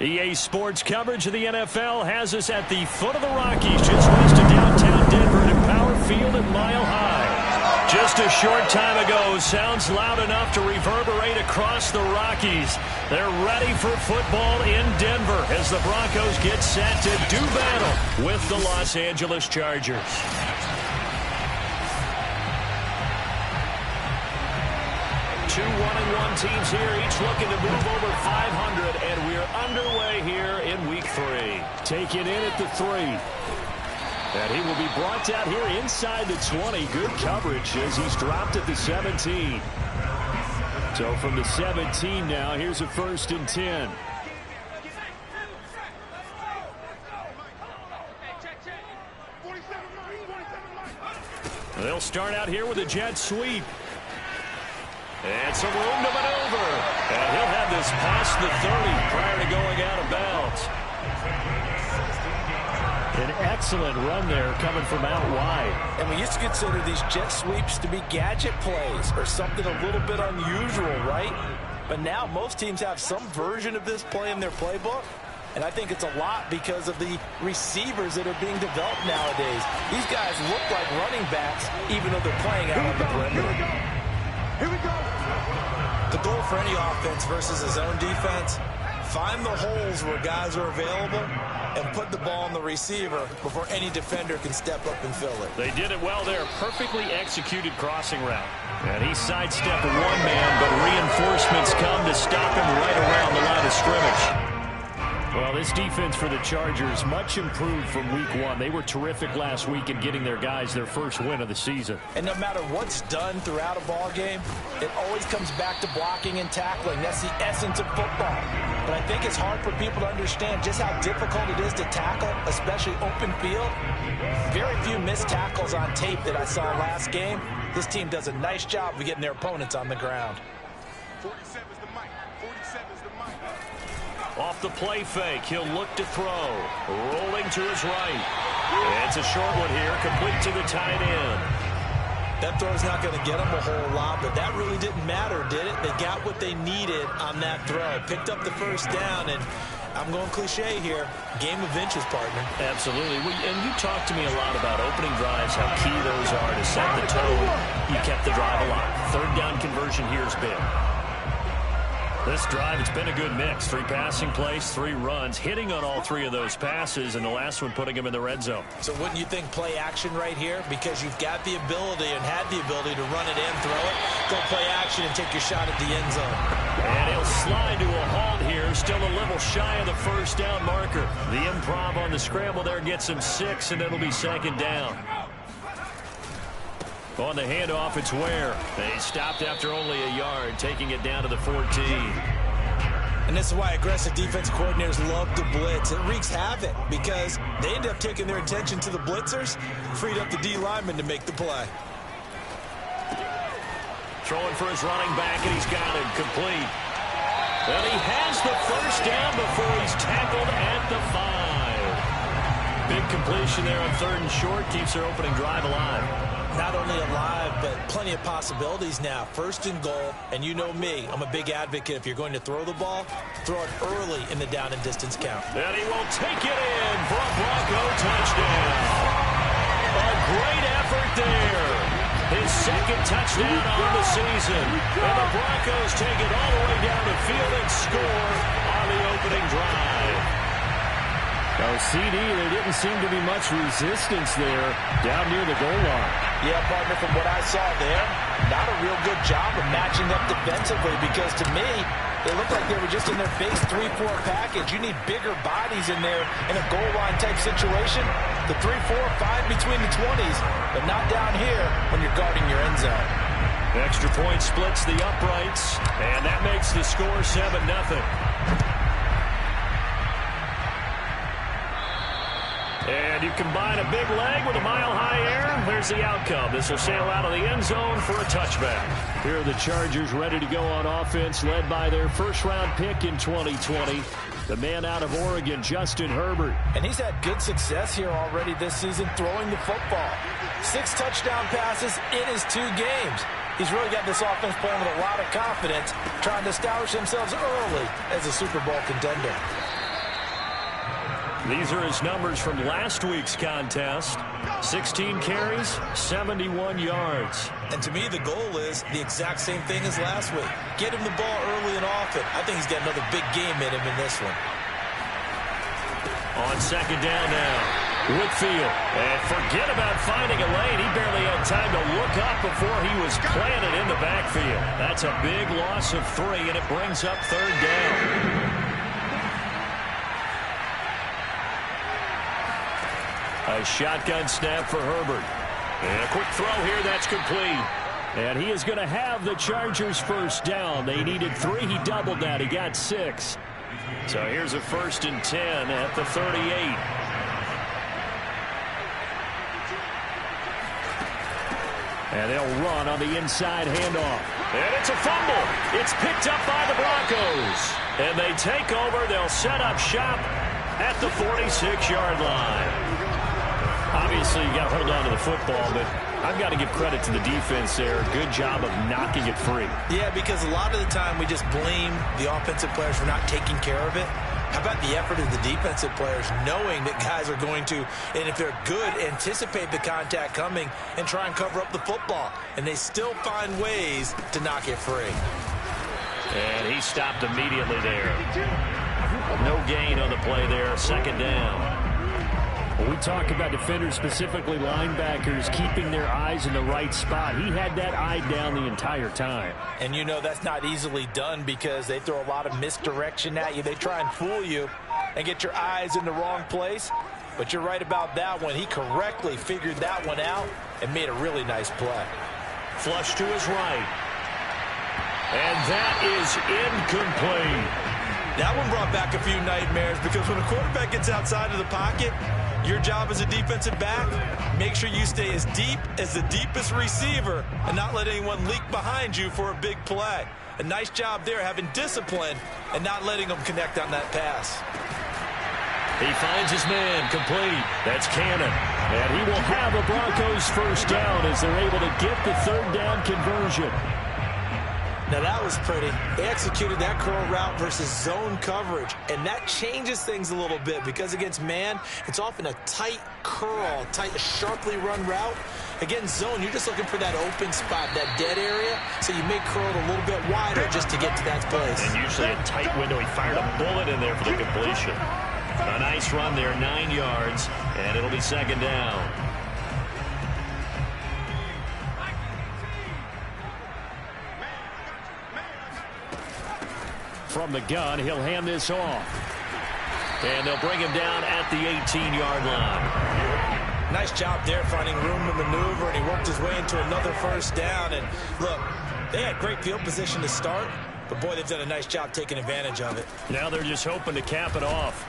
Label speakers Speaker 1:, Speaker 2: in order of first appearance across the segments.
Speaker 1: EA Sports coverage of the NFL has us at the foot of the Rockies, just west of downtown Denver at Power Field at Mile High. Just a short time ago, sounds loud enough to reverberate across the Rockies. They're ready for football in Denver as the Broncos get set to do battle with the Los Angeles Chargers. Two 1-1 teams here, each looking to move over 500, and we're underway here in Week 3. Taken in at the 3. And he will be brought down here inside the 20. Good coverage as he's dropped at the 17. So from the 17 now, here's a 1st and 10. They'll start out here with a jet sweep. And some room to maneuver. And he'll have this past the 30 prior to going out of bounds. An excellent run there coming from out wide.
Speaker 2: And we used to consider these jet sweeps to be gadget plays or something a little bit unusual, right? But now most teams have some version of this play in their playbook. And I think it's a lot because of the receivers that are being developed nowadays. These guys look like running backs even though they're playing out on the perimeter.
Speaker 3: Here we go.
Speaker 2: The goal for any offense versus his own defense, find the holes where guys are available and put the ball on the receiver before any defender can step up and fill it.
Speaker 1: They did it well there. Perfectly executed crossing route. And he sidestepped one man, but reinforcements come to stop him right around the line of scrimmage. Well, this defense for the Chargers much improved from Week 1. They were terrific last week in getting their guys their first win of the season.
Speaker 2: And no matter what's done throughout a ball game, it always comes back to blocking and tackling. That's the essence of football. But I think it's hard for people to understand just how difficult it is to tackle, especially open field. Very few missed tackles on tape that I saw last game. This team does a nice job of getting their opponents on the ground.
Speaker 3: 47's the mic. 47's the mic.
Speaker 1: Off the play fake, he'll look to throw. Rolling to his right. And it's a short one here, complete to the tight end.
Speaker 2: That throw's not going to get them a whole lot, but that really didn't matter, did it? They got what they needed on that throw. Picked up the first down, and I'm going cliche here. Game of inches, partner.
Speaker 1: Absolutely. And you talked to me a lot about opening drives, how key those are to set the tone. You kept the drive alive. Third down conversion here is big. This drive, it's been a good mix. 3 passing plays, 3 runs, hitting on all 3 of those passes, and the last one putting him in the red zone.
Speaker 2: So wouldn't you think play action right here? Because you've got the ability and had the ability to run it and throw it. Go play action and take your shot at the end zone.
Speaker 1: And he'll slide to a halt here, still a little shy of the first down marker. The improv on the scramble there gets him 6, and it'll be 2nd down. On the handoff, it's Ware. They stopped after only a yard, taking it down to the 14.
Speaker 2: And this is why aggressive defense coordinators love to blitz. It wreaks havoc because they end up taking their attention to the blitzers, freed up the D lineman to make the play.
Speaker 1: Throwing for his running back, and he's got it complete. And he has the first down before he's tackled at the 5. Big completion there on 3rd and short, keeps their opening drive alive.
Speaker 2: Not only alive, but plenty of possibilities now. 1st and goal, and you know me, I'm a big advocate. If you're going to throw the ball, throw it early in the down and distance count.
Speaker 1: And he will take it in for a Bronco touchdown. A great effort there. His 2nd touchdown on the season. And the Broncos take it all the way down the field and score on the opening drive. Oh, CD, there didn't seem to be much resistance there down near the goal line.
Speaker 2: Yeah, partner, from what I saw there, not a real good job of matching up defensively because to me, they looked like they were just in their base 3-4 package. You need bigger bodies in there in a goal line type situation. The 3-4, 5 between the 20s, but not down here when you're guarding your end zone.
Speaker 1: Extra point splits the uprights, and that makes the score 7-0. And you combine a big leg with a mile-high air, there's the outcome. This will sail out of the end zone for a touchback. Here are the Chargers ready to go on offense, led by their first-round pick in 2020, the man out of Oregon, Justin Herbert.
Speaker 2: And he's had good success here already this season throwing the football. 6 touchdown passes in his 2 games. He's really got this offense playing with a lot of confidence, trying to establish themselves early as a Super Bowl contender.
Speaker 1: These are his numbers from last week's contest. 16 carries, 71 yards.
Speaker 2: And to me, the goal is the exact same thing as last week. Get him the ball early and often. I think he's got another big game in him in this one.
Speaker 1: On second down now, Whitfield. And forget about finding a lane. He barely had time to look up before he was planted in the backfield. That's a big loss of 3, and it brings up third down. A shotgun snap for Herbert. And a quick throw here that's complete. And he is going to have the Chargers first down. They needed 3. He doubled that. He got 6. So here's a 1st and 10 at the 38. And they'll run on the inside handoff. And it's a fumble. It's picked up by the Broncos. And they take over. They'll set up shop at the 46-yard line. Obviously, you got to hold on to the football, but I've got to give credit to the defense there. Good job of knocking it free.
Speaker 2: Yeah, because a lot of the time we just blame the offensive players for not taking care of it. How about the effort of the defensive players knowing that guys are going to, and if they're good, anticipate the contact coming and try and cover up the football. And they still find ways to knock it free.
Speaker 1: And he stopped immediately there. No gain on the play there. Second down.
Speaker 4: When we talk about defenders, specifically linebackers, keeping their eyes in the right spot, he had that eye down the entire time.
Speaker 2: And you know that's not easily done because they throw a lot of misdirection at you. They try and fool you and get your eyes in the wrong place. But you're right about that one. He correctly figured that one out and made a really nice play.
Speaker 1: Flush to his right. And that is incomplete.
Speaker 2: That one brought back a few nightmares because when a quarterback gets outside of the pocket, your job as a defensive back, make sure you stay as deep as the deepest receiver and not let anyone leak behind you for a big play. A nice job there having discipline and not letting them connect on that pass.
Speaker 1: He finds his man complete. That's Cannon. And he will have a Broncos first down as they're able to get the third down conversion.
Speaker 2: Now that was pretty. They executed that curl route versus zone coverage, and that changes things a little bit because against man, it's often a tight curl, sharply run route. Against zone, you're just looking for that open spot, that dead area, so you may curl it a little bit wider just to get to that place.
Speaker 1: And usually a tight window. He fired a bullet in there for the completion. A nice run there, 9 yards, and it'll be second down. From the gun, he'll hand this off. And they'll bring him down at the 18-yard line.
Speaker 2: Nice job there finding room to maneuver, and he worked his way into another first down. And look, they had great field position to start, but boy, they've done a nice job taking advantage of it.
Speaker 1: Now they're just hoping to cap it off.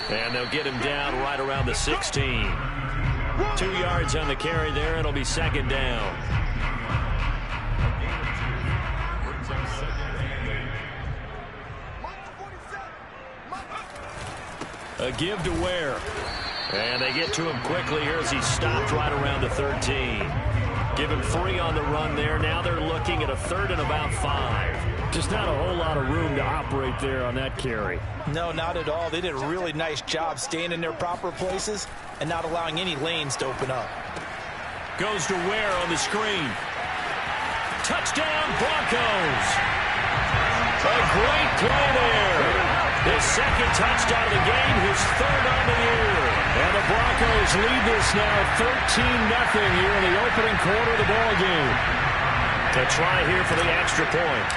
Speaker 1: And they'll get him down right around the 16. 2 yards on the carry there, and it'll be second down. A give to Ware. And they get to him quickly here as he stopped right around the 13. Give him 3 on the run there. Now they're looking at a 3rd and about 5.
Speaker 4: Just not a whole lot of room to operate there on that carry.
Speaker 2: No, not at all. They did a really nice job staying in their proper places and not allowing any lanes to open up.
Speaker 1: Goes to Ware on the screen. Touchdown, Broncos. A great play there. His second touchdown of the game, his 3rd on the year. And the Broncos lead this now 13-0 here in the opening quarter of the ball game. To try here for the extra point.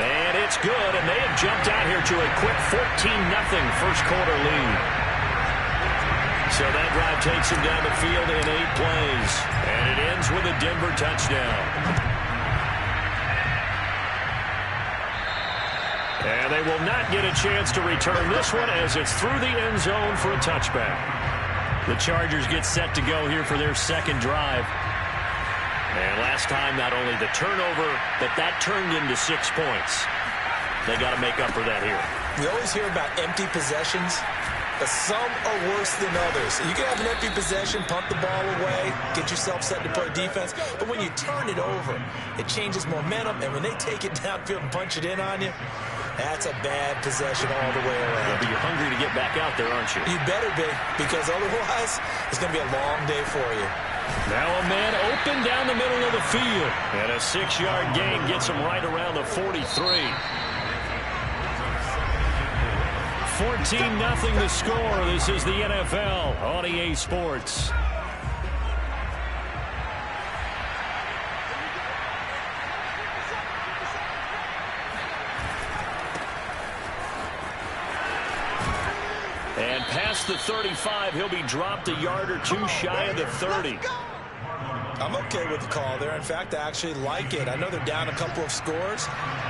Speaker 1: And it's good, and they have jumped out here to a quick 14-0 first quarter lead. So that drive takes him down the field in 8 plays. And it ends with a Denver touchdown. And they will not get a chance to return this one as it's through the end zone for a touchback. The Chargers get set to go here for their second drive. And last time, not only the turnover, but that turned into 6 points. They got to make up for that here.
Speaker 2: We always hear about empty possessions, but some are worse than others. You can have an empty possession, pump the ball away, get yourself set to play defense, but when you turn it over, it changes momentum, and when they take it downfield and punch it in on you, That's a bad possession all the way around.
Speaker 1: Yeah, but you're hungry to get back out there, aren't you?
Speaker 2: You better be, because otherwise it's going to be a long day for you.
Speaker 1: Now a man open down the middle of the field. And a 6-yard gain gets him right around the 43. 14-0 the score. This is the NFL on EA Sports. And past the 35, he'll be dropped a yard or two shy of the 30.
Speaker 2: I'm okay with the call there. In fact, I actually like it. I know they're down a couple of scores,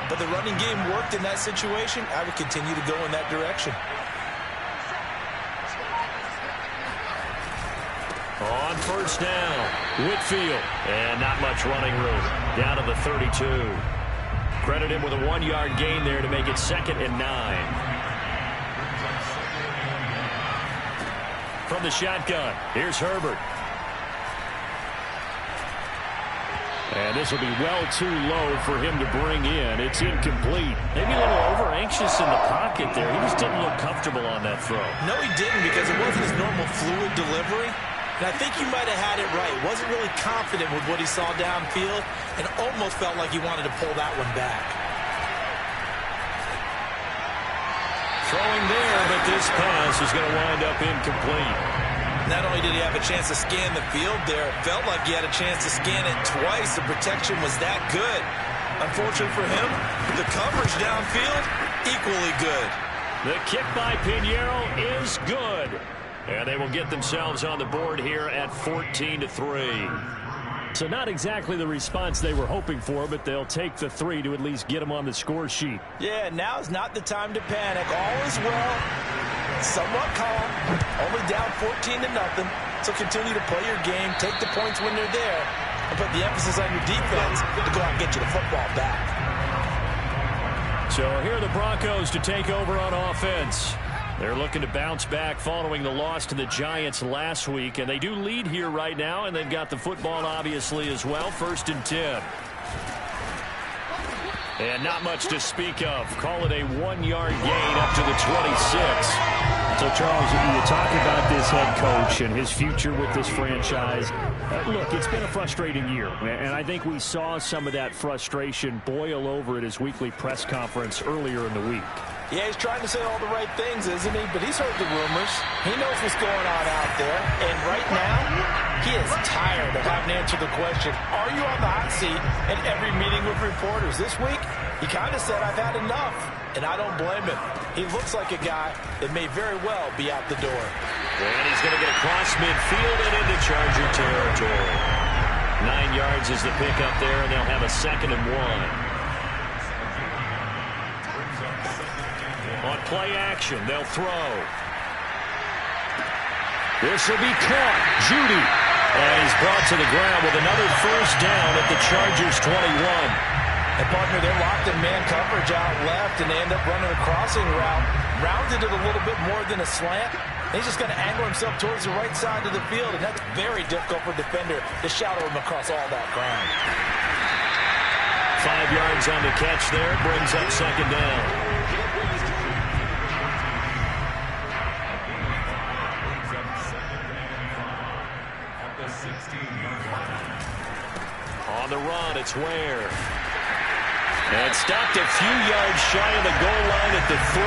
Speaker 2: but the running game worked in that situation. I would continue to go in that direction.
Speaker 1: On first down, Whitfield. And not much running room. Down to the 32. Credit him with a 1-yard gain there to make it 2nd and 9. From the shotgun, here's Herbert. And this will be well too low for him to bring in. It's incomplete. Maybe a little over-anxious in the pocket there. He just didn't look comfortable on that throw.
Speaker 2: No, he didn't, because it wasn't his normal fluid delivery. And I think you might have had it right. Wasn't really confident with what he saw downfield and almost felt like he wanted to pull that one back.
Speaker 1: Throwing there, but this pass is going to wind up incomplete.
Speaker 2: Not only did he have a chance to scan the field there, it felt like he had a chance to scan it twice. The protection was that good. Unfortunately for him, the coverage downfield, equally good.
Speaker 1: The kick by Pinheiro is good. And they will get themselves on the board here at 14-3.
Speaker 4: So not exactly the response they were hoping for, but they'll take the 3 to at least get them on the score sheet.
Speaker 2: Yeah, now's not the time to panic. All is well. Somewhat calm. Only down 14-0. So continue to play your game. Take the points when they're there. And put the emphasis on your defense to go out and get you the football back.
Speaker 1: So here are the Broncos to take over on offense. They're looking to bounce back following the loss to the Giants last week. And they do lead here right now, and they've got the football obviously as well. 1st and 10. And not much to speak of. Call it a 1-yard gain up to the 26.
Speaker 4: So, Charles, you talk about this head coach and his future with this franchise. Look, it's been a frustrating year, and I think we saw some of that frustration boil over at his weekly press conference earlier in the week.
Speaker 2: Yeah, he's trying to say all the right things, isn't he? But he's heard the rumors. He knows what's going on out there. And right now, he is tired of having to answer the question, are you on the hot seat in every meeting with reporters? This week, he kind of said, I've had enough. And I don't blame him. He looks like a guy that may very well be out the door.
Speaker 1: And he's going to get across midfield and into Charger territory. 9 yards is the pickup there, and they'll have a 2nd and 1. On play action, they'll throw. This will be caught. Judy. And he's brought to the ground with another first down at the Chargers 21.
Speaker 2: And, partner, they're locked in man coverage out left, and they end up running a crossing route. Rounded it a little bit more than a slant. He's just going to angle himself towards the right side of the field, and that's very difficult for a defender to shadow him across all that ground.
Speaker 1: 5 yards on the catch there. Brings up 2nd down. On the run, it's Ware. And stopped a few yards shy of the goal line at the 3.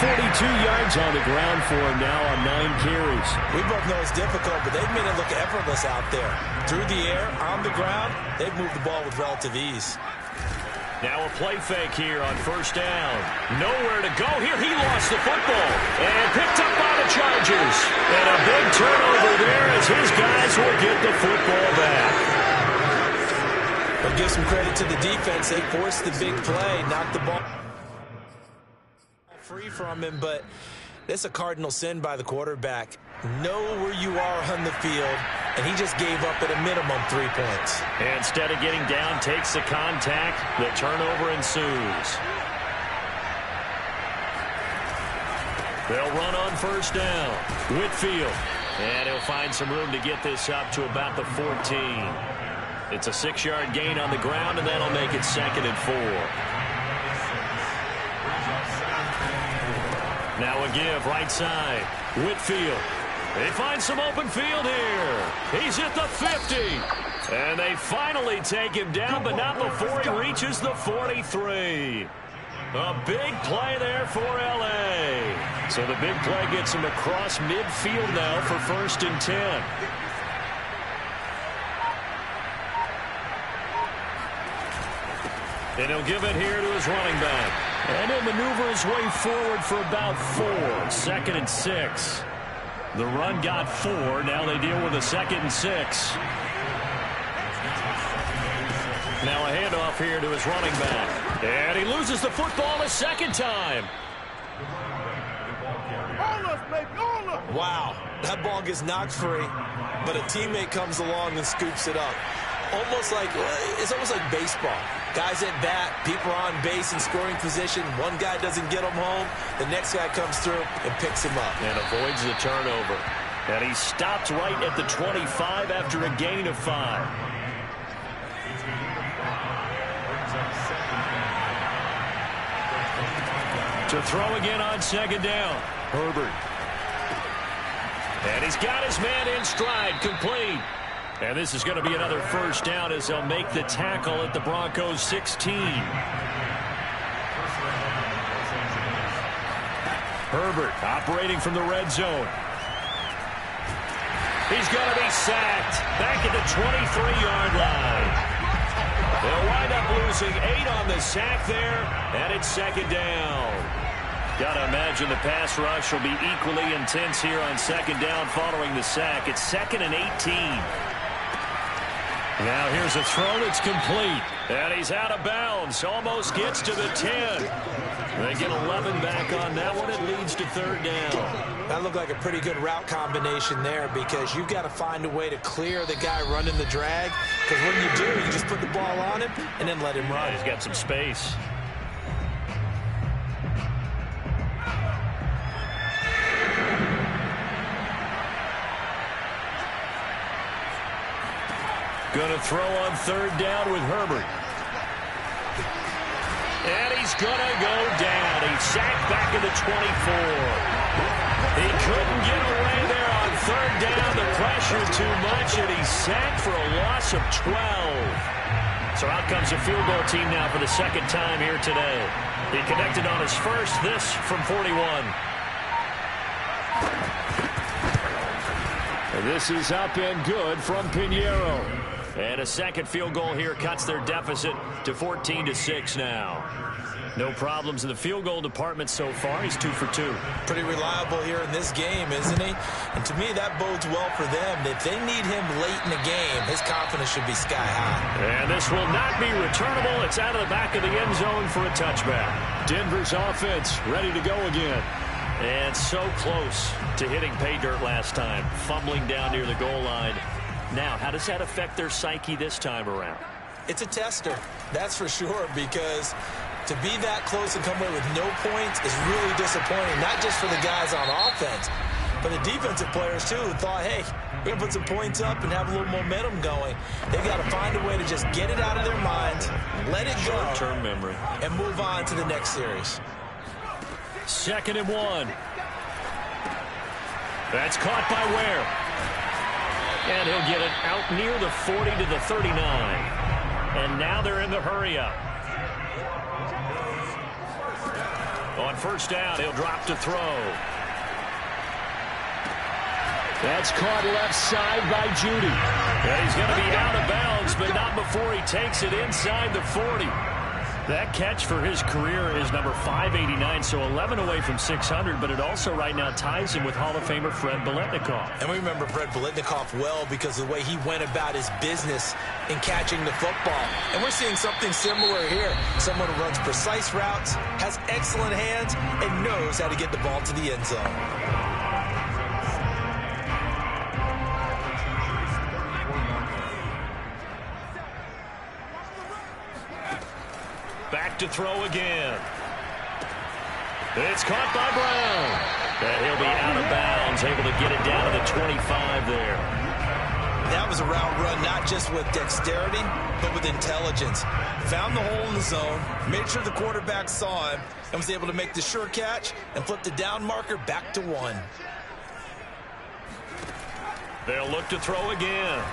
Speaker 1: 42 yards on the ground for him now on 9 carries.
Speaker 2: We both know it's difficult, but they've made it look effortless out there. Through the air, on the ground, they've moved the ball with relative ease.
Speaker 1: Now a play fake here on first down. Nowhere to go here. He lost the football and picked up by the Chargers. And a big turnover there as his guys will get the football back.
Speaker 2: But give some credit to the defense. They forced the big play, knocked the ball free from him, but it's a cardinal sin by the quarterback. Know where you are on the field, and he just gave up at a minimum 3 points.
Speaker 1: And instead of getting down, takes the contact. The turnover ensues. They'll run on first down. Whitfield. And he'll find some room to get this up to about the 14. It's a 6-yard gain on the ground, and that'll make it 2nd and 4. Now a give right side. Whitfield. They find some open field here. He's at the 50. And they finally take him down, but not before he reaches the 43. A big play there for L.A. So the big play gets him across midfield now for 1st and 10. And he'll give it here to his running back. And he'll maneuver his way forward for about 4. 2nd and 6. The run got 4. Now they deal with a 2nd and 6. Now a handoff here to his running back. And he loses the football a 2nd time.
Speaker 2: Wow, that ball gets knocked free, but a teammate comes along and scoops it up. It's almost like baseball. Guys at bat, people are on base in scoring position. One guy doesn't get him home. The next guy comes through and picks him up.
Speaker 1: And avoids the turnover. And he stopped right at the 25 after a gain of 5. To throw again on 2nd down. Herbert. And he's got his man in stride, complete. And this is going to be another 1st down as they'll make the tackle at the Broncos 16. Herbert operating from the red zone. He's going to be sacked back at the 23-yard line. They'll wind up losing 8 on the sack there, and it's 2nd down. Got to imagine the pass rush will be equally intense here on 2nd down following the sack. It's 2nd and 18. Now here's a throw that's complete. And he's out of bounds. Almost gets to the 10. They get 11 back on that one. It leads to 3rd down.
Speaker 2: That looked like a pretty good route combination there because you've got to find a way to clear the guy running the drag. Because when you do, you just put the ball on him and then let him run.
Speaker 1: He's got some space. Going to throw on 3rd down with Herbert. And he's going to go down. He's sacked back at the 24. He couldn't get away there on 3rd down. The pressure too much, and he's sacked for a loss of 12. So out comes the field goal team now for the 2nd time here today. He connected on his first, this from 41. And this is up and good from Pinheiro. And a 2nd field goal here cuts their deficit to 14-6 now. No problems in the field goal department so far. He's 2 for 2.
Speaker 2: Pretty reliable here in this game, isn't he? And to me, that bodes well for them. If they need him late in the game, his confidence should be sky high.
Speaker 1: And this will not be returnable. It's out of the back of the end zone for a touchback. Denver's offense ready to go again. And so close to hitting pay dirt last time. Fumbling down near the goal line. Now, how does that affect their psyche this time around?
Speaker 2: It's a tester, that's for sure, because to be that close and come away with no points is really disappointing, not just for the guys on offense, but the defensive players, too, who thought, hey, we're going to put some points up and have a little momentum going. They've got to find a way to just get it out of their minds, let it go,
Speaker 1: short-term memory,
Speaker 2: and move on to the next series.
Speaker 1: 2nd and 1. That's caught by Ware. And he'll get it out near the 40 to the 39. And now they're in the hurry-up. On 1st down, he'll drop to throw. That's caught left side by Judy. And he's going to be out of bounds, but not before he takes it inside the 40. That catch for his career is number 589, so 11 away from 600, but it also right now ties him with Hall of Famer Fred Biletnikoff.
Speaker 2: And we remember Fred Biletnikoff well because of the way he went about his business in catching the football. And we're seeing something similar here. Someone who runs precise routes, has excellent hands, and knows how to get the ball to the end zone.
Speaker 1: Back to throw again. It's caught by Brown. And he'll be out of bounds, able to get it down to the 25 there.
Speaker 2: That was a route run not just with dexterity, but with intelligence. Found the hole in the zone, made sure the quarterback saw him, and was able to make the sure catch and flip the down marker back to 1.
Speaker 1: They'll look to throw again.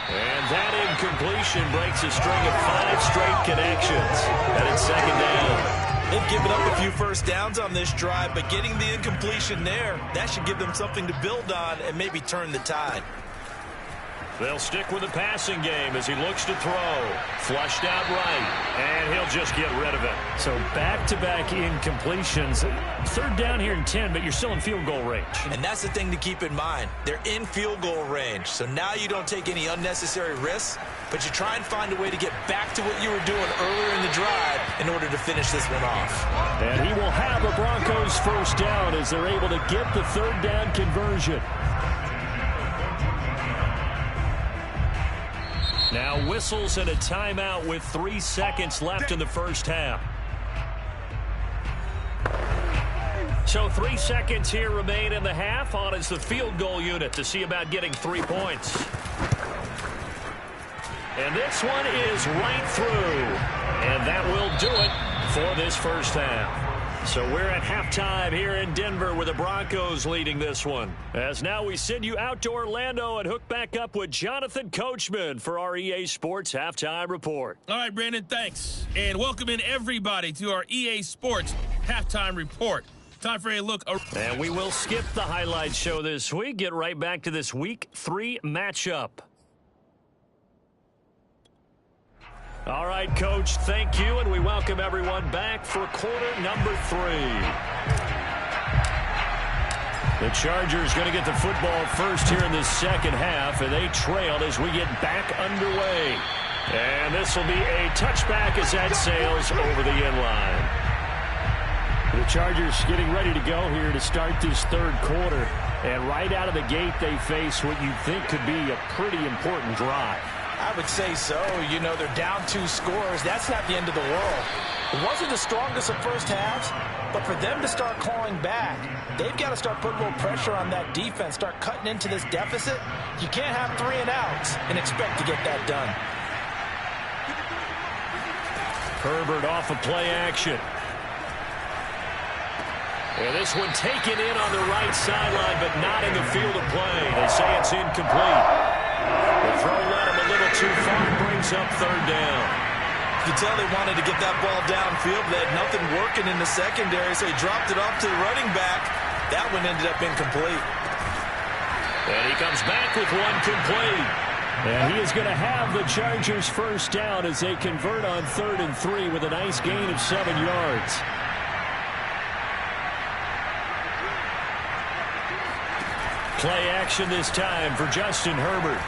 Speaker 1: And that incompletion breaks a string of 5 straight connections. And it's 2nd down.
Speaker 2: They've given up a few first downs on this drive, but getting the incompletion there, that should give them something to build on and maybe turn the tide.
Speaker 1: They'll stick with the passing game as he looks to throw. Flushed out right, and he'll just get rid of it.
Speaker 4: So back-to-back incompletions. 3rd down here and 10, but you're still in field goal range.
Speaker 2: And that's the thing to keep in mind. They're in field goal range, so now you don't take any unnecessary risks, but you try and find a way to get back to what you were doing earlier in the drive in order to finish this one off.
Speaker 4: And he will have a Broncos first down as they're able to get the 3rd down conversion. Now whistles and a timeout with 3 seconds left in the first half. So 3 seconds here remain in the half. On is the field goal unit to see about getting 3 points. And this one is right through. And that will do it for this first half. So we're at halftime here in Denver with the Broncos leading this one. As now we send you out to Orlando and hook back up with Jonathan Coachman for our EA Sports Halftime Report.
Speaker 5: All right, Brandon, thanks. And welcome in everybody to our EA Sports Halftime Report. Time for a look.
Speaker 4: And we will skip the highlight show this week. Get right back to this Week 3 matchup. All right, Coach, thank you, and we welcome everyone back for quarter number 3. The Chargers going to get the football first here in the second half, and they trailed as we get back underway. And this will be a touchback as that sails over the end line. The Chargers getting ready to go here to start this 3rd quarter, and right out of the gate they face what you think could be a pretty important drive.
Speaker 2: I would say so. You know, they're down 2 scores. That's not the end of the world. It wasn't the strongest of first halves, but for them to start clawing back, they've got to start putting a little pressure on that defense, start cutting into this deficit. You can't have 3 and outs and expect to get that done.
Speaker 4: Herbert off of play action. And this one taken in on the right sideline, but not in the field of play. They say it's incomplete. The throw led him a little too far, brings up 3rd down.
Speaker 2: You can tell they wanted to get that ball downfield. They had nothing working in the secondary, so he dropped it off to the running back. That one ended up incomplete.
Speaker 4: And he comes back with one complete. And he is going to have the Chargers first down as they convert on 3rd and 3 with a nice gain of 7 yards. Play action this time for Justin Herbert.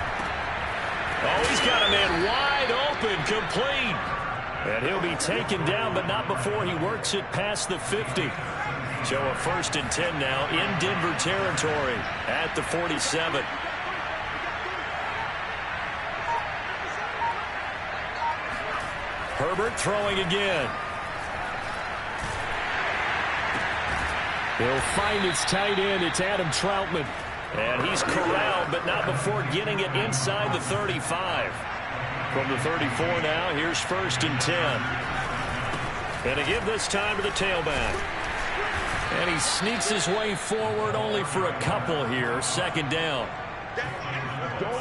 Speaker 4: Oh, he's got a man wide open, complete. And he'll be taken down, but not before he works it past the 50. So a 1st and 10 now in Denver territory at the 47. Herbert throwing again. He'll find his tight end. It's Adam Troutman. And he's corralled, but not before getting it inside the 35. From the 34 now, here's 1st and 10. And again this time to the tailback. And he sneaks his way forward only for a couple here. 2nd down.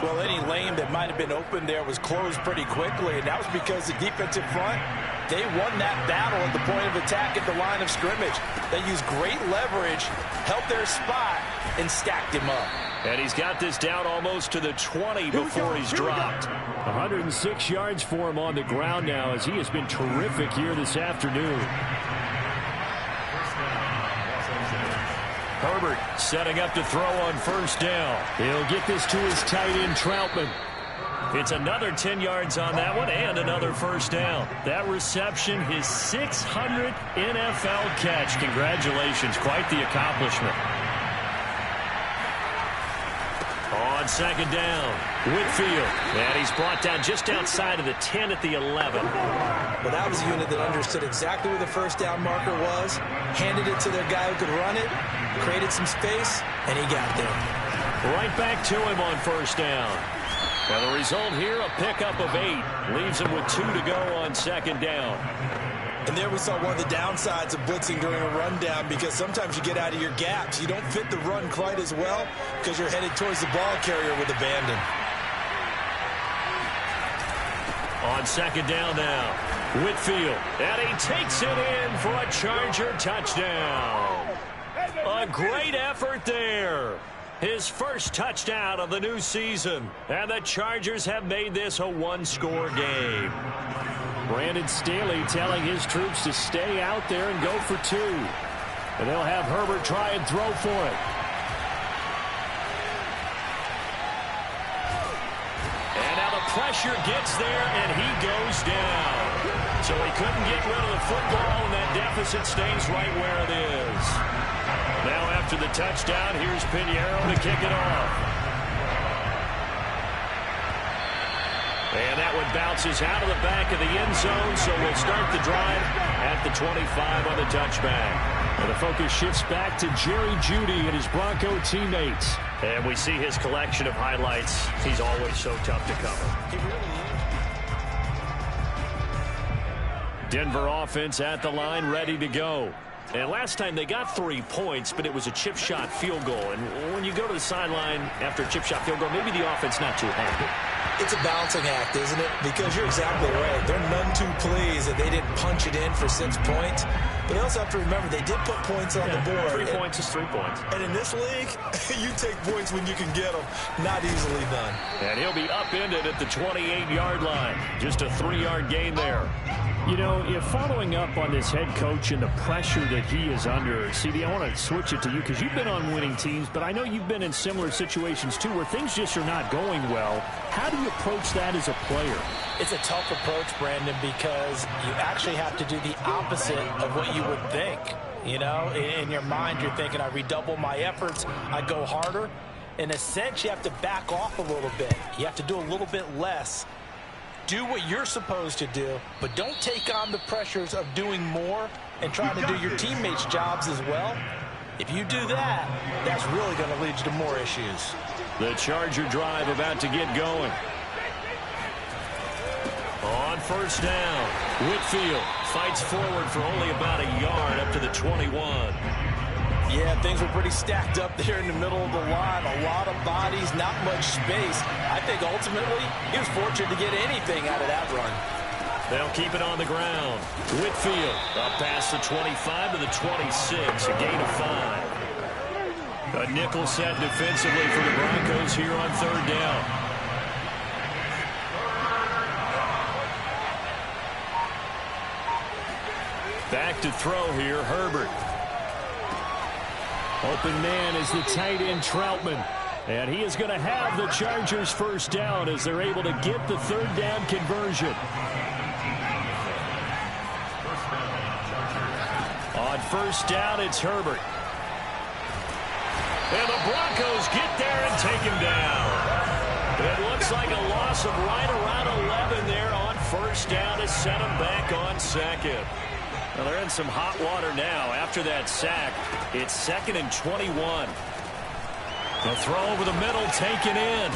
Speaker 2: Well, any lane that might have been open there was closed pretty quickly, and that was because the defensive front, they won that battle at the point of attack at the line of scrimmage. They used great leverage, held their spot, and stacked him up.
Speaker 4: And he's got this down almost to the 20 before he's dropped. 106 yards for him on the ground now as he has been terrific here this afternoon. Herbert setting up to throw on 1st down. He'll get this to his tight end, Troutman. It's another 10 yards on that one and another 1st down. That reception, his 600th NFL catch. Congratulations, quite the accomplishment. On 2nd down, Whitfield. And he's brought down just outside of the 10 at the 11.
Speaker 2: Well, that was a unit that understood exactly where the 1st down marker was, handed it to their guy who could run it, created some space, and he got there.
Speaker 1: Right back to him on first down. Now the result here, a pickup of 8. Leaves him with 2 to go on second down.
Speaker 2: And there we saw one of the downsides of blitzing during a rundown, because sometimes you get out of your gaps. You don't fit the run quite as well because you're headed towards the ball carrier with abandon.
Speaker 1: On second down now, Whitfield, and he takes it in for a Charger touchdown. A great effort there. His first touchdown of the new season, and the Chargers have made this a one-score game.
Speaker 4: Brandon Staley telling his troops to stay out there and go for 2. And they'll have Herbert try and throw for it.
Speaker 1: And now the pressure gets there, and he goes down. So he couldn't get rid of the football, and that deficit stays right where it is. Now after the touchdown, here's Pinheiro to kick it off. And that one bounces out of the back of the end zone, so we'll start the drive at the 25 on the touchback.
Speaker 4: And the focus shifts back to Jerry Jeudy and his Bronco teammates.
Speaker 1: And we see his collection of highlights. He's always so tough to cover.
Speaker 2: He really is.
Speaker 1: Denver offense at the line, ready to go. And last time they got 3 points, but it was a chip shot field goal. And when you go to the sideline after a chip shot field goal, maybe the offense not too happy.
Speaker 2: It's a balancing act, isn't it? Because you're exactly right. They're none too pleased that they didn't punch it in for 6 points. But they also have to remember they did put points on the board.
Speaker 1: 3 points is 3 points.
Speaker 2: And in this league, you take points when you can get them. Not easily done.
Speaker 1: And he'll be upended at the 28-yard line. Just a 3-yard gain there.
Speaker 4: You know, if following up on this head coach and the pressure that he is under, CD, I want to switch it to you because you've been on winning teams, but I know you've been in similar situations too where things just are not going well. How do you approach that as a player?
Speaker 2: It's a tough approach, Brandon, because you actually have to do the opposite of what you would think. You know, in your mind, you're thinking, I redouble my efforts, I go harder. In a sense, you have to back off a little bit. You have to do a little bit less. Do what you're supposed to do, but don't take on the pressures of doing more and trying to do your teammates' jobs as well. If you do that, that's really going to lead you to more issues.
Speaker 1: The Charger drive about to get going. On first down, Whitfield fights forward for only about a yard up to the 21.
Speaker 2: Yeah, things were pretty stacked up there in the middle of the line. A lot of bodies, not much space. I think ultimately he was fortunate to get anything out of that run.
Speaker 1: They'll keep it on the ground. Whitfield up past the 25 to the 26, a gain of 5. A nickel set defensively for the Broncos here on third down. Back to throw here, Herbert.
Speaker 4: Open man is the tight end Troutman. And he is going to have the Chargers first down as they're able to get the third down conversion.
Speaker 1: On first down, it's Herbert. And the Broncos get there and take him down. It looks like a loss of right around 11 there on first down to set him back on second. Well, they're in some hot water now. After that sack, it's 2nd and 21. The throw over the middle taken in.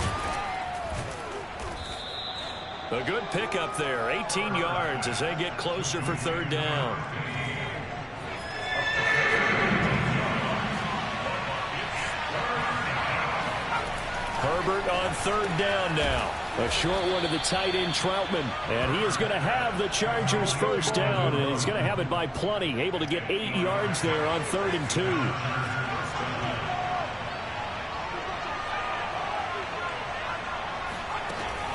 Speaker 1: A good pickup there. 18 yards as they get closer for third down. Herbert on third down now.
Speaker 4: A short one to the tight end Troutman. And he is going to have the Chargers first down. And he's going to have it by plenty. Able to get 8 yards there on 3rd and 2.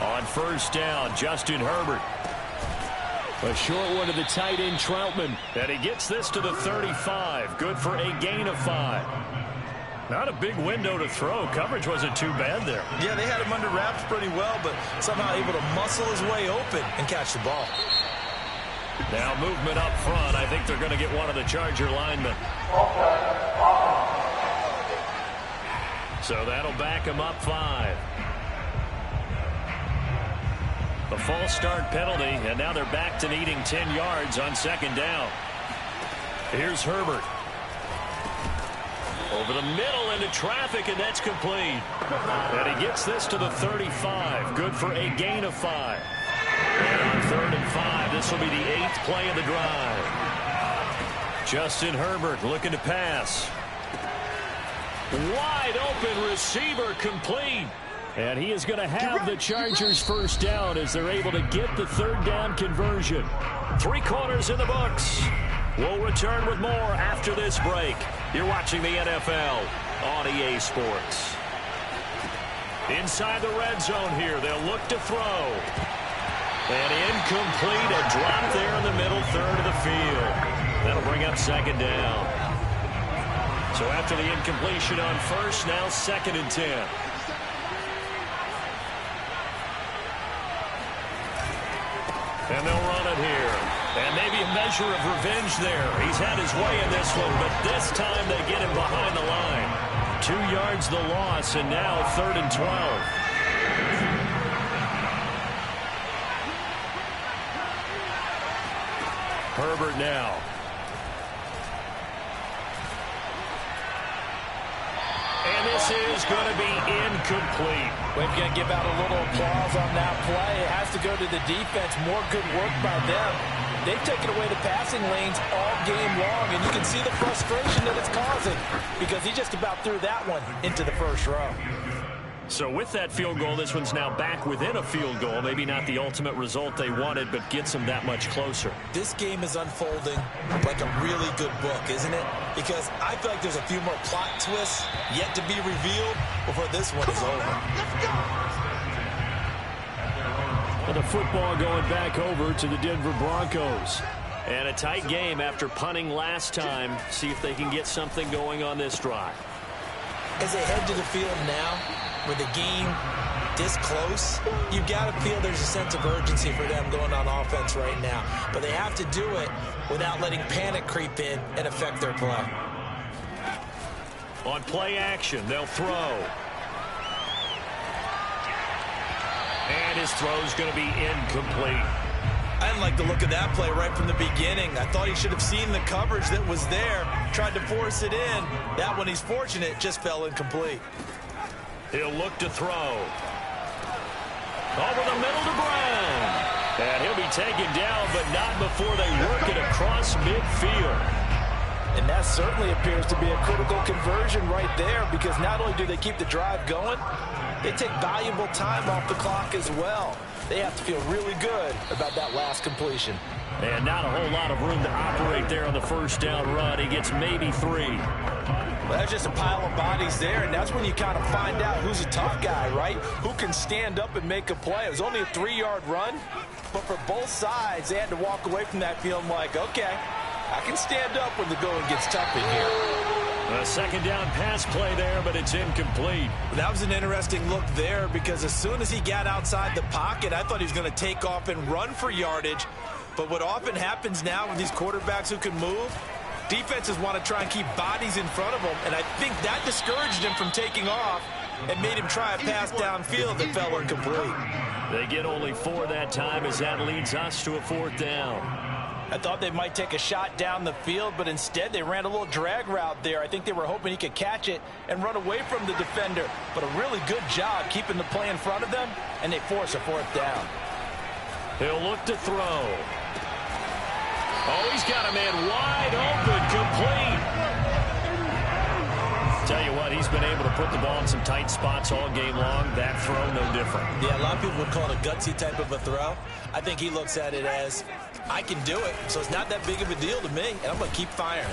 Speaker 1: On first down, Justin Herbert.
Speaker 4: A short one to the tight end Troutman.
Speaker 1: And he gets this to the 35. Good for a gain of 5. Not a big window to throw. Coverage wasn't too bad there.
Speaker 2: Yeah, they had him under wraps pretty well, but somehow able to muscle his way open and catch the ball.
Speaker 1: Now movement up front. I think they're going to get one of the Charger linemen. So that'll back him up 5. The false start penalty, and now they're back to needing 10 yards on second down. Here's Herbert. Over the middle into traffic, and that's complete. And he gets this to the 35. Good for a gain of 5. And on 3rd and 5, this will be the 8th play of the drive. Justin Herbert looking to pass. Wide open receiver, complete. And he is going to have the Chargers first down as they're able to get the 3rd down conversion. 3 quarters in the books. We'll return with more after this break. You're watching the NFL on EA Sports. Inside the red zone here, they'll look to throw. And incomplete, a drop there in the middle third of the field. That'll bring up 2nd down. So after the incompletion on 1st, now 2nd and 10. And they'll run it here. And maybe a measure of revenge there. He's had his way in this one, but this time they get him behind the line. 2 yards the loss, and now 3rd and 12. Herbert now. And this is going to be incomplete.
Speaker 2: We're going to give out a little applause on that play. It has to go to the defense. More good work by them. They've taken away the passing lanes all game long, and you can see the frustration that it's causing because he just about threw that one into the 1st row.
Speaker 1: So with that field goal, this one's now back within a field goal. Maybe not the ultimate result they wanted, but gets them that much closer.
Speaker 2: This game is unfolding like a really good book, isn't it? Because I feel like there's a few more plot twists yet to be revealed before this one is over.
Speaker 4: And the football going back over to the Denver Broncos.
Speaker 1: And a tight game after punting last time. See if they can get something going on this drive.
Speaker 2: As they head to the field now, with the game this close, you've got to feel there's a sense of urgency for them going on offense right now. But they have to do it without letting panic creep in and affect their play.
Speaker 1: On play action, they'll throw. And his throw's going to be incomplete.
Speaker 2: I didn't like the look of that play right from the beginning. I thought he should have seen the coverage that was there, tried to force it in. That one, he's fortunate, just fell incomplete.
Speaker 1: He'll look to throw. Over the middle to Brown. And he'll be taken down, but not before they work it across midfield.
Speaker 2: And that certainly appears to be a critical conversion right there because not only do they keep the drive going, they take valuable time off the clock as well. They have to feel really good about that last completion.
Speaker 1: And not a whole lot of room to operate there on the 1st down run. He gets maybe 3.
Speaker 2: Well, that's just a pile of bodies there, and that's when you kind of find out who's a tough guy, right? Who can stand up and make a play. It was only a 3-yard run, but for both sides, they had to walk away from that feeling like, okay, I can stand up when the going gets tough in here.
Speaker 1: A 2nd down pass play there, but it's incomplete.
Speaker 2: That was an interesting look there because as soon as he got outside the pocket, I thought he was going to take off and run for yardage. But what often happens now with these quarterbacks who can move, defenses want to try and keep bodies in front of them, and I think that discouraged him from taking off and made him try a pass downfield that fell incomplete.
Speaker 1: They get only 4 that time as that leads us to a 4th down.
Speaker 2: I thought they might take a shot down the field, but instead they ran a little drag route there. I think they were hoping he could catch it and run away from the defender, but a really good job keeping the play in front of them, and they force a 4th down.
Speaker 1: He'll look to throw. Oh, he's got a man wide open, complete. Tell you what, he's been able to put the ball in some tight spots all game long. That throw, no different.
Speaker 2: Yeah, a lot of people would call it a gutsy type of a throw. I think he looks at it as, I can do it, so it's not that big of a deal to me, and I'm going to keep firing.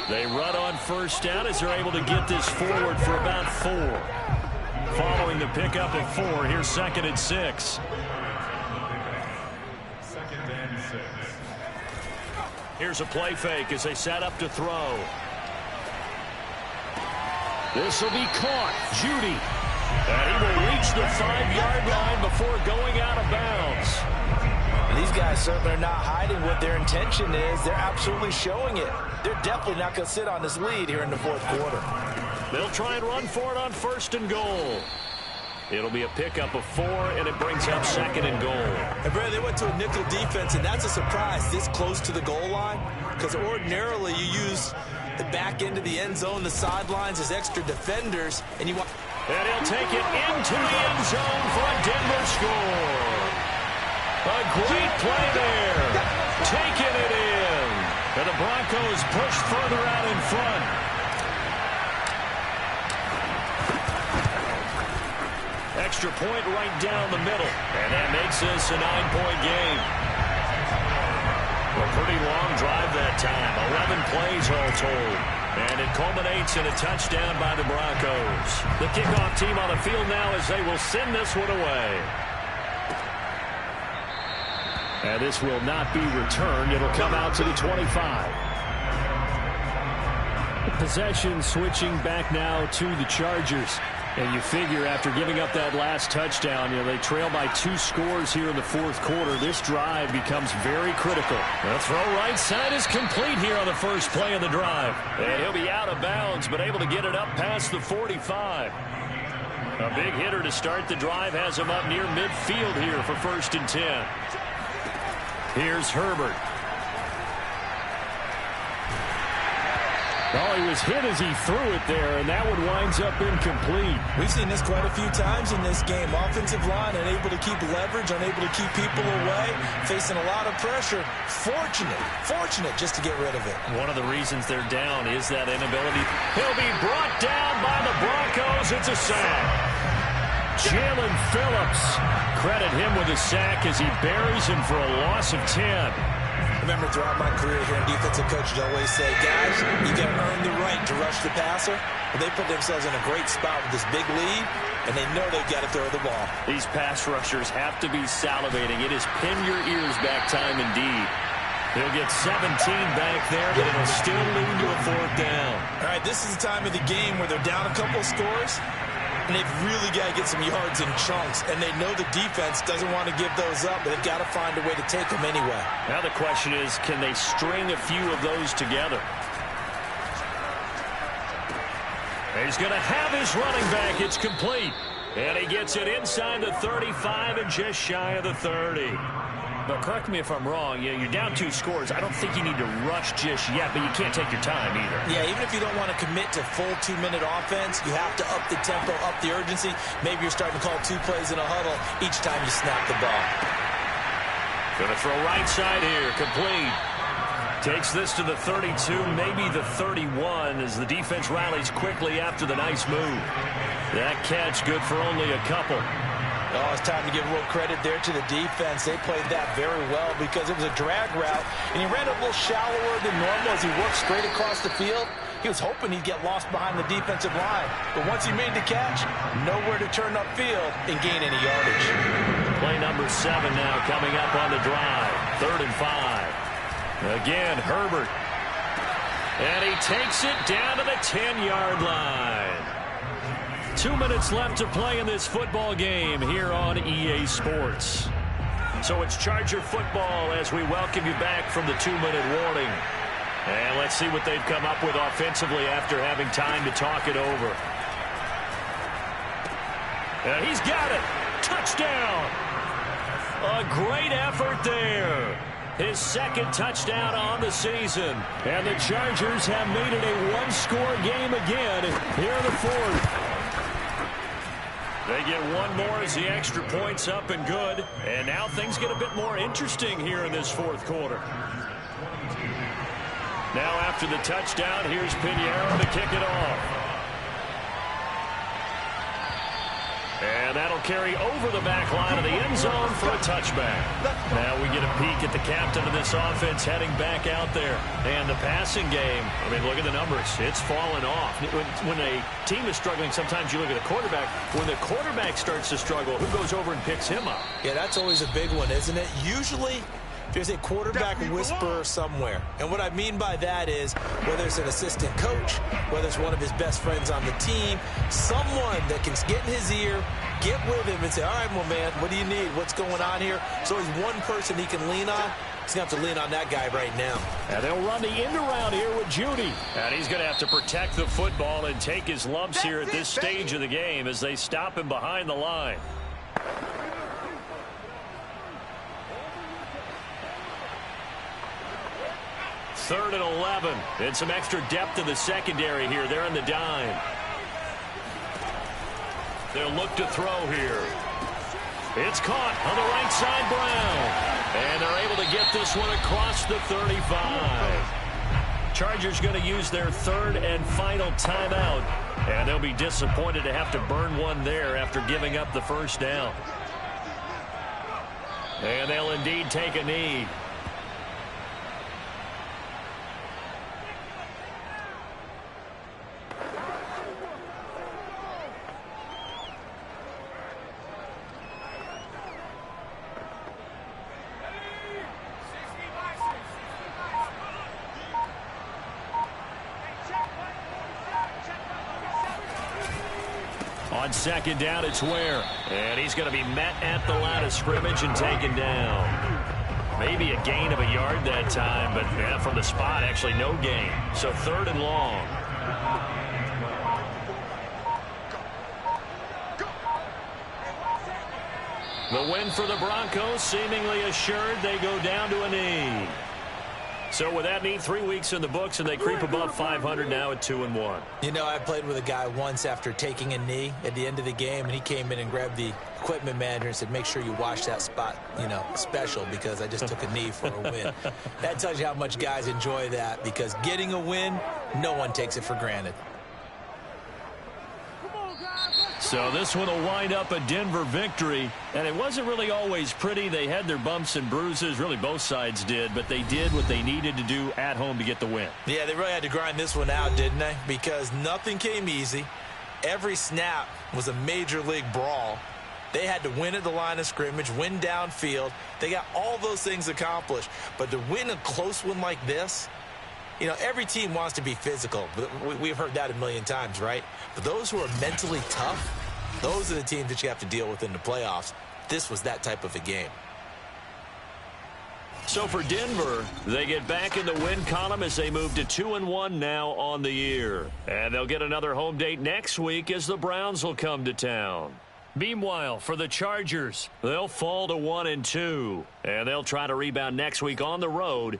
Speaker 1: They run on 1st down as they're able to get this forward for about 4. Following the pickup of 4, here's 2nd and 6. Here's a play fake as they set up to throw.
Speaker 4: This will be caught. Judy.
Speaker 1: And he will reach the 5-yard line before going out of bounds.
Speaker 2: And these guys certainly are not hiding what their intention is. They're absolutely showing it. They're definitely not going to sit on this lead here in the 4th quarter.
Speaker 1: They'll try and run for it on 1st and goal.
Speaker 4: It'll be a pickup of 4, and it brings up 2nd and goal.
Speaker 2: And Brad, they went to a nickel defense, and that's a surprise this close to the goal line, because ordinarily you use the back end of the end zone, the sidelines as extra defenders, and you want...
Speaker 4: And he'll take it into the end zone for a Denver score. A great play there. Taking it in. And the Broncos push further out in front. Extra point right down the middle. And that makes this a 9-point game. A pretty long drive that time. 11 plays all told. And it culminates in a touchdown by the Broncos. The kickoff team on the field now as they will send this one away. And this will not be returned. It'll come out to the 25. Possession switching back now to the Chargers. And you figure after giving up that last touchdown, they trail by 2 scores here in the 4th quarter. This drive becomes very critical. The throw right side is complete here on the first play of the drive. And he'll be out of bounds, but able to get it up past the 45. A big hitter to start the drive has him up near midfield here for 1st and 10. Here's Herbert. Oh, he was hit as he threw it there, and that one winds up incomplete.
Speaker 2: We've seen this quite a few times in this game. Offensive line unable to keep leverage, unable to keep people away, facing a lot of pressure. Fortunate just to get rid of it.
Speaker 4: One of the reasons they're down is that inability. He'll be brought down by the Broncos. It's a sack. Jalen Phillips. Credit him with a sack as he buries him for a loss of 10.
Speaker 2: Remember, throughout my career here in defensive coaches always say, guys, you got to earn the right to rush the passer. But they put themselves in a great spot with this big lead, and they know they've got to throw the ball.
Speaker 4: These pass rushers have to be salivating. It is pin your ears back time indeed. He'll get 17 back there, but it'll still lead to a 4th down.
Speaker 2: All right, this is the time of the game where they're down a couple of scores, and they've really got to get some yards in chunks. And they know the defense doesn't want to give those up, but they've got to find a way to take them anyway.
Speaker 4: Now the question is, can they string a few of those together? He's going to have his running back. It's complete. And he gets it inside the 35 and just shy of the 30. But correct me if I'm wrong, you're down 2 scores. I don't think you need to rush just yet, but you can't take your time either.
Speaker 2: Yeah, even if you don't want to commit to full 2-minute offense, you have to up the tempo, up the urgency. Maybe you're starting to call 2 plays in a huddle each time you snap the ball.
Speaker 4: Going to throw right side here, complete. Takes this to the 32, maybe the 31, as the defense rallies quickly after the nice move. That catch good for only a couple.
Speaker 2: Oh, it's time to give a little credit there to the defense. They played that very well because it was a drag route, and he ran a little shallower than normal as he worked straight across the field. He was hoping he'd get lost behind the defensive line, but once he made the catch, nowhere to turn upfield and gain any yardage.
Speaker 4: Play number 7 now coming up on the drive. 3rd and 5. Again, Herbert. And he takes it down to the 10-yard line. 2 minutes left to play in this football game here on EA Sports. So it's Charger football as we welcome you back from the 2-minute warning. And let's see what they've come up with offensively after having time to talk it over. And he's got it. Touchdown. A great effort there. His 2nd touchdown on the season. And the Chargers have made it a 1-score game again here in the 4th. They get 1 more as the extra point's up and good. And now things get a bit more interesting here in this 4th quarter. Now after the touchdown, here's Pinheiro to kick it off. And that'll carry over the back line of the end zone for a touchback. Now we get a peek at the captain of this offense heading back out there. And the passing game, I mean, look at the numbers. It's fallen off. When a team is struggling, sometimes you look at the quarterback. When the quarterback starts to struggle, who goes over and picks him up?
Speaker 2: Yeah, that's always a big one, isn't it? Usually, there's a quarterback whisperer somewhere. And what I mean by that is, whether it's an assistant coach, whether it's one of his best friends on the team, someone that can get in his ear, get with him and say, all right, well, man, what do you need? What's going on here? So he's one person he can lean on. He's going to have to lean on that guy right now.
Speaker 4: And they'll run the end around here with Judy. And he's going to have to protect the football and take his lumps here at this stage of the game as they stop him behind the line. Third and 11. And some extra depth in the secondary here. They're in the dime. They'll look to throw here. It's caught on the right side, Brown. And they're able to get this one across the 35. Chargers going to use their third and final timeout. And they'll be disappointed to have to burn one there after giving up the first down. And they'll indeed take a knee. On second down, it's Ware. And he's going to be met at the line of scrimmage and taken down. Maybe a gain of a yard that time, but from the spot, actually no gain. So third and long. The win for the Broncos, seemingly assured. They go down to a knee. So with that knee, 3 weeks in the books, and they creep above 500 now at 2-1.
Speaker 2: You know, I played with a guy once after taking a knee at the end of the game, and he came in and grabbed the equipment manager and said, make sure you wash that spot, special, because I just took a knee for a win. That tells you how much guys enjoy that, because getting a win, no one takes it for granted.
Speaker 4: So this one will wind up a Denver victory, and it wasn't really always pretty. They had their bumps and bruises, really both sides did, but they did what they needed to do at home to get the win.
Speaker 2: Yeah, they really had to grind this one out, didn't they? Because nothing came easy. Every snap was a major league brawl. They had to win at the line of scrimmage, win downfield. They got all those things accomplished. But to win a close one like this, every team wants to be physical. We've heard that a million times, right? But those who are mentally tough, those are the teams that you have to deal with in the playoffs. This was that type of a game.
Speaker 4: So for Denver, they get back in the win column as they move to 2-1 now on the year. And they'll get another home date next week as the Browns will come to town. Meanwhile, for the Chargers, they'll fall to 1-2. And they'll try to rebound next week on the road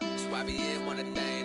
Speaker 6: So I be in one of the things.